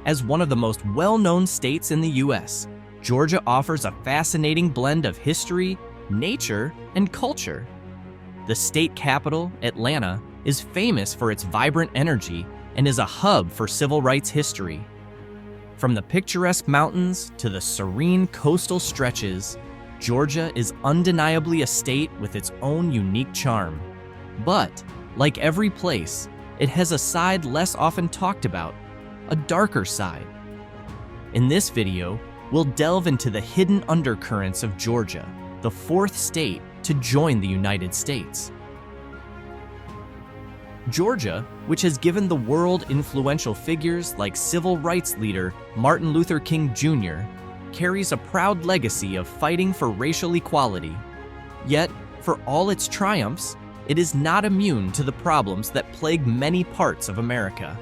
As one of the most well-known states in the U.S., Georgia offers a fascinating blend of history, nature, and culture. The state capital, Atlanta, is famous for its vibrant energy and is a hub for civil rights history. From the picturesque mountains to the serene coastal stretches, Georgia is undeniably a state with its own unique charm. But, like every place, it has a side less often talked about, a darker side. In this video, we'll delve into the hidden undercurrents of Georgia, the fourth state to join the United States. Georgia, which has given the world influential figures like civil rights leader Martin Luther King Jr., carries a proud legacy of fighting for racial equality. Yet, for all its triumphs, it is not immune to the problems that plague many parts of America.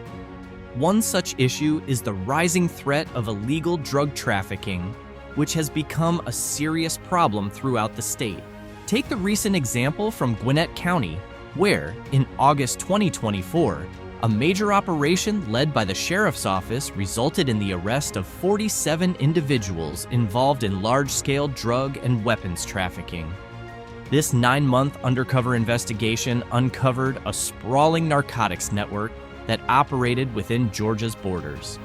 One such issue is the rising threat of illegal drug trafficking, which has become a serious problem throughout the state. Take the recent example from Gwinnett County, where, in August 2024, a major operation led by the Sheriff's Office resulted in the arrest of 47 individuals involved in large-scale drug and weapons trafficking. This 9-month undercover investigation uncovered a sprawling narcotics network that operated within Georgia's borders.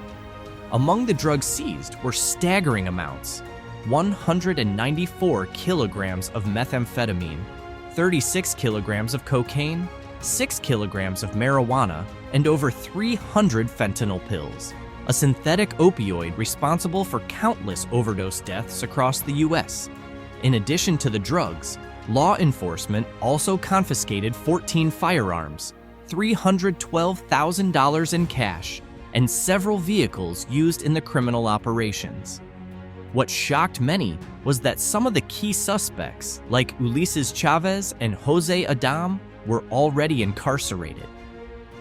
Among the drugs seized were staggering amounts: 194 kilograms of methamphetamine, 36 kilograms of cocaine, 6 kilograms of marijuana, and over 300 fentanyl pills, a synthetic opioid responsible for countless overdose deaths across the U.S. In addition to the drugs, law enforcement also confiscated 14 firearms, $312,000 in cash, and several vehicles used in the criminal operations. What shocked many was that some of the key suspects, like Ulises Chavez and Jose Adam, were already incarcerated.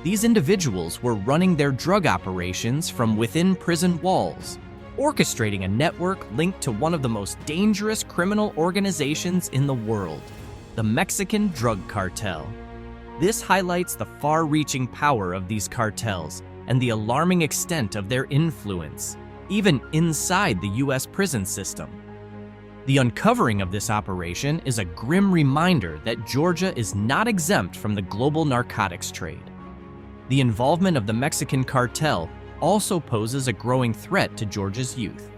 These individuals were running their drug operations from within prison walls, orchestrating a network linked to one of the most dangerous criminal organizations in the world, the Mexican drug cartel. This highlights the far-reaching power of these cartels and the alarming extent of their influence, even inside the U.S. prison system. The uncovering of this operation is a grim reminder that Georgia is not exempt from the global narcotics trade. The involvement of the Mexican cartel also poses a growing threat to Georgia's youth,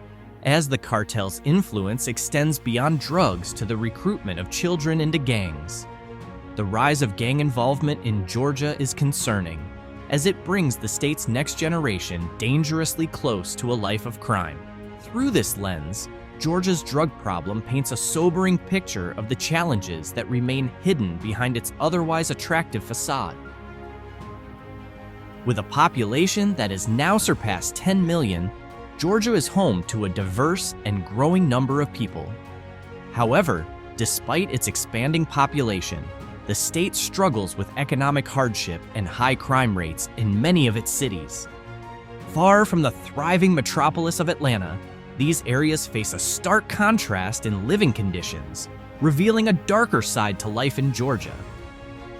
as the cartel's influence extends beyond drugs to the recruitment of children into gangs. The rise of gang involvement in Georgia is concerning, as it brings the state's next generation dangerously close to a life of crime. Through this lens, Georgia's drug problem paints a sobering picture of the challenges that remain hidden behind its otherwise attractive facade. With a population that has now surpassed 10 million, Georgia is home to a diverse and growing number of people. However, despite its expanding population, the state struggles with economic hardship and high crime rates in many of its cities. Far from the thriving metropolis of Atlanta, these areas face a stark contrast in living conditions, revealing a darker side to life in Georgia.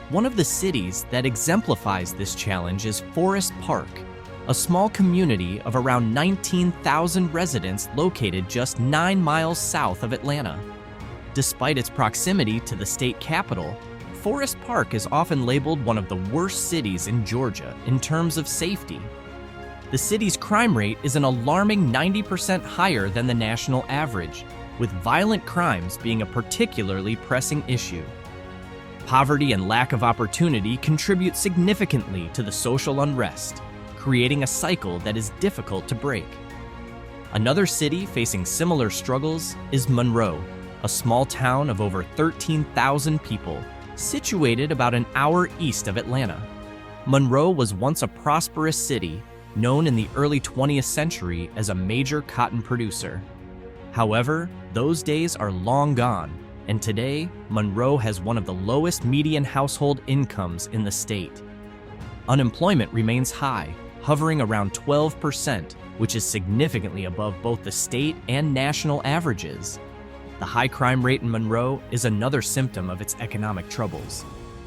One of the cities that exemplifies this challenge is Forest Park, a small community of around 19,000 residents located just 9 miles south of Atlanta. Despite its proximity to the state capital, Forest Park is often labeled one of the worst cities in Georgia in terms of safety. The city's crime rate is an alarming 90% higher than the national average, with violent crimes being a particularly pressing issue. Poverty and lack of opportunity contribute significantly to the social unrest, creating a cycle that is difficult to break. Another city facing similar struggles is Monroe, a small town of over 13,000 people, situated about an hour east of Atlanta. Monroe was once a prosperous city, known in the early 20th century as a major cotton producer. However, those days are long gone, and today, Monroe has one of the lowest median household incomes in the state. Unemployment remains high, hovering around 12%, which is significantly above both the state and national averages. The high crime rate in Monroe is another symptom of its economic troubles.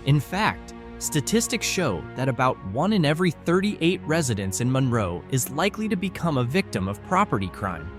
In fact, Statistics show that about 1 in every 38 residents in Monroe is likely to become a victim of property crime.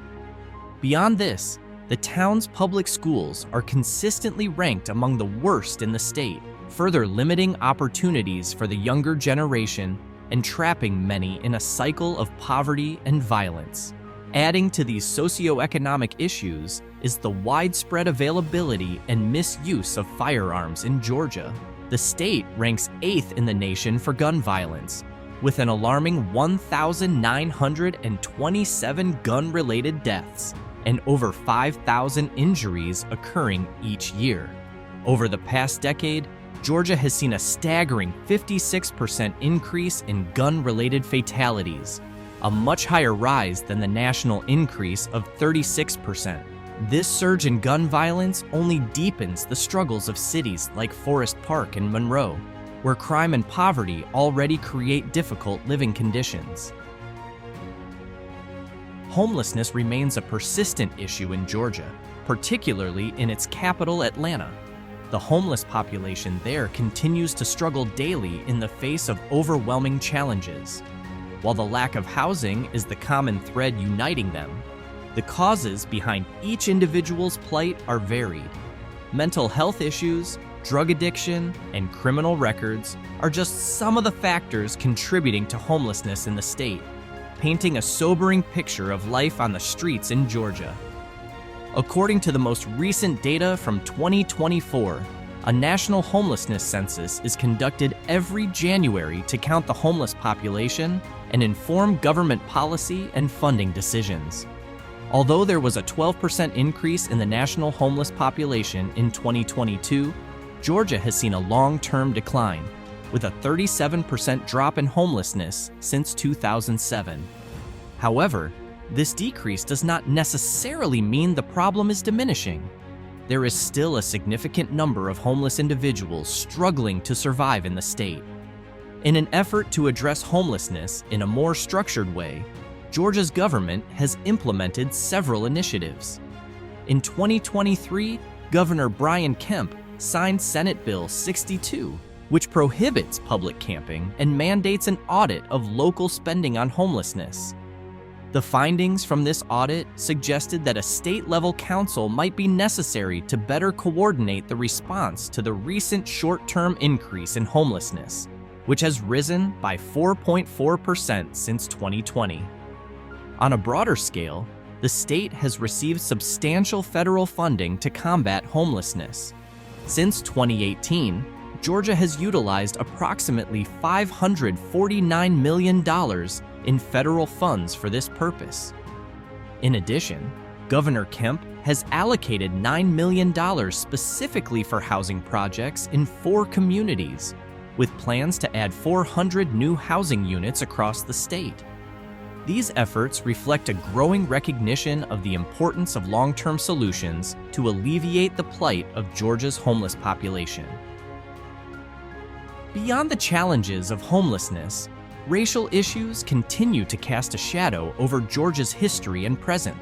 Beyond this, the town's public schools are consistently ranked among the worst in the state, further limiting opportunities for the younger generation and trapping many in a cycle of poverty and violence. Adding to these socioeconomic issues is the widespread availability and misuse of firearms in Georgia. The state ranks 8th in the nation for gun violence, with an alarming 1,927 gun-related deaths and over 5,000 injuries occurring each year. Over the past decade, Georgia has seen a staggering 56% increase in gun-related fatalities, a much higher rise than the national increase of 36%. This surge in gun violence only deepens the struggles of cities like Forest Park and Monroe, where crime and poverty already create difficult living conditions. Homelessness remains a persistent issue in Georgia, particularly in its capital, Atlanta. The homeless population there continues to struggle daily in the face of overwhelming challenges. While the lack of housing is the common thread uniting them, the causes behind each individual's plight are varied. Mental health issues, drug addiction, and criminal records are just some of the factors contributing to homelessness in the state, painting a sobering picture of life on the streets in Georgia. According to the most recent data from 2024, a national homelessness census is conducted every January to count the homeless population and inform government policy and funding decisions. Although there was a 12% increase in the national homeless population in 2022, Georgia has seen a long-term decline, with a 37% drop in homelessness since 2007. However, this decrease does not necessarily mean the problem is diminishing. There is still a significant number of homeless individuals struggling to survive in the state. In an effort to address homelessness in a more structured way, Georgia's government has implemented several initiatives. In 2023, Governor Brian Kemp signed Senate Bill 62, which prohibits public camping and mandates an audit of local spending on homelessness. The findings from this audit suggested that a state-level council might be necessary to better coordinate the response to the recent short-term increase in homelessness, which has risen by 4.4% since 2020. On a broader scale, the state has received substantial federal funding to combat homelessness. Since 2018, Georgia has utilized approximately $549 million in federal funds for this purpose. In addition, Governor Kemp has allocated $9 million specifically for housing projects in 4 communities, with plans to add 400 new housing units across the state. These efforts reflect a growing recognition of the importance of long-term solutions to alleviate the plight of Georgia's homeless population. Beyond the challenges of homelessness, racial issues continue to cast a shadow over Georgia's history and present.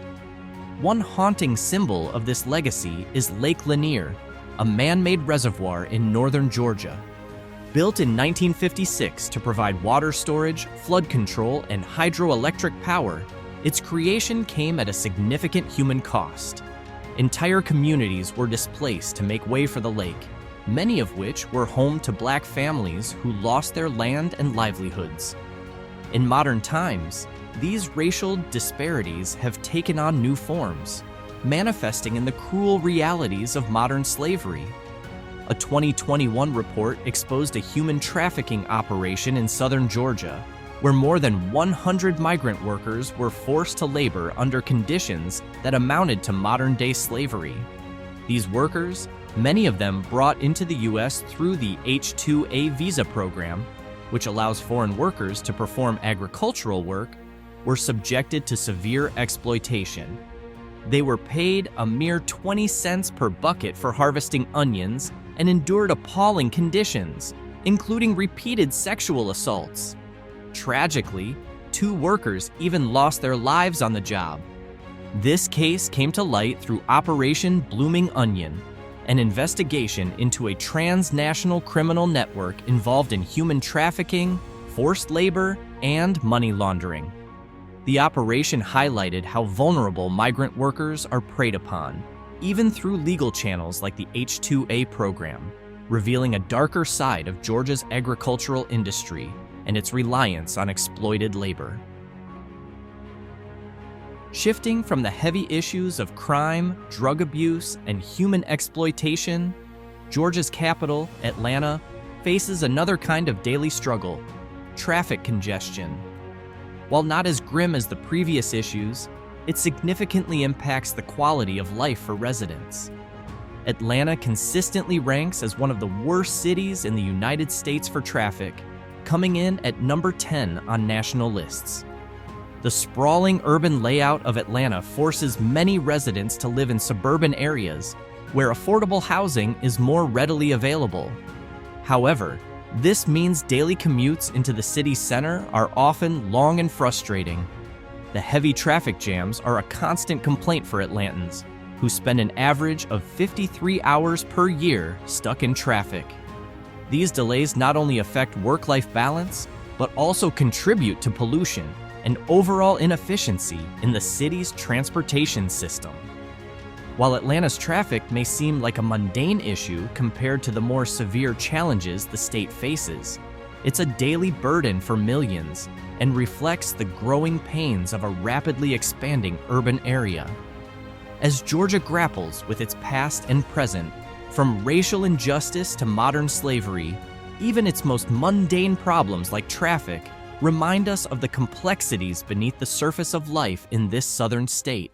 One haunting symbol of this legacy is Lake Lanier, a man-made reservoir in northern Georgia. Built in 1956 to provide water storage, flood control, and hydroelectric power, its creation came at a significant human cost. Entire communities were displaced to make way for the lake, many of which were home to Black families who lost their land and livelihoods. In modern times, these racial disparities have taken on new forms, manifesting in the cruel realities of modern slavery. A 2021 report exposed a human trafficking operation in southern Georgia, where more than 100 migrant workers were forced to labor under conditions that amounted to modern-day slavery. These workers, many of them brought into the U.S. through the H-2A visa program, which allows foreign workers to perform agricultural work, were subjected to severe exploitation. They were paid a mere 20 cents per bucket for harvesting onions and endured appalling conditions, including repeated sexual assaults. Tragically, 2 workers even lost their lives on the job. This case came to light through Operation Blooming Onion, an investigation into a transnational criminal network involved in human trafficking, forced labor, and money laundering. The operation highlighted how vulnerable migrant workers are preyed upon, even through legal channels like the H-2A program, revealing a darker side of Georgia's agricultural industry and its reliance on exploited labor. Shifting from the heavy issues of crime, drug abuse, and human exploitation, Georgia's capital, Atlanta, faces another kind of daily struggle: traffic congestion. While not as grim as the previous issues, it significantly impacts the quality of life for residents. Atlanta consistently ranks as one of the worst cities in the United States for traffic, coming in at number 10 on national lists. The sprawling urban layout of Atlanta forces many residents to live in suburban areas where affordable housing is more readily available. However, this means daily commutes into the city center are often long and frustrating. The heavy traffic jams are a constant complaint for Atlantans, who spend an average of 53 hours per year stuck in traffic. These delays not only affect work-life balance, but also contribute to pollution and overall inefficiency in the city's transportation system. While Atlanta's traffic may seem like a mundane issue compared to the more severe challenges the state faces, it's a daily burden for millions and reflects the growing pains of a rapidly expanding urban area. As Georgia grapples with its past and present, from racial injustice to modern slavery, even its most mundane problems like traffic remind us of the complexities beneath the surface of life in this southern state.